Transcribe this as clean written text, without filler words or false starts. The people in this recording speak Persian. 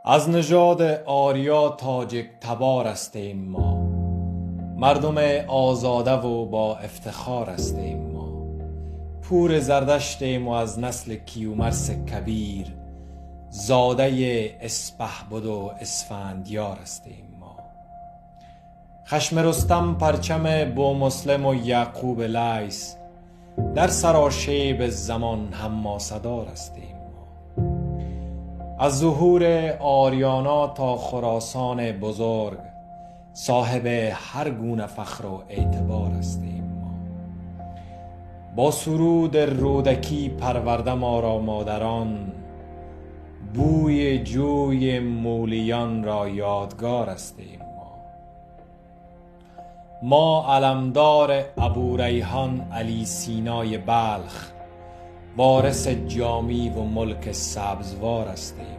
از نژاد آریا تاجک تبار هستیم ما، مردم آزاده و با افتخار هستیم ما. پور زردشتیم و از نسل کیومرث کبیر، زاده اسپهبد و اسفندیار هستیم ما. خشم رستم پرچم بومسلم و یعقوب لیث، در سراشیب زمان حماسه‌دار هستیم ما. از ظهور آریانا تا خراسان بزرگ، صاحب هر گونه فخر و اعتبار هستیم ما. با سرود رودکی پرورده ما را مادران، بوی جوی مولیان را یادگار هستیم ما علمدار ابوریحان علی سینای بلخ، وارث جامی و ملک سبزوار هستیم.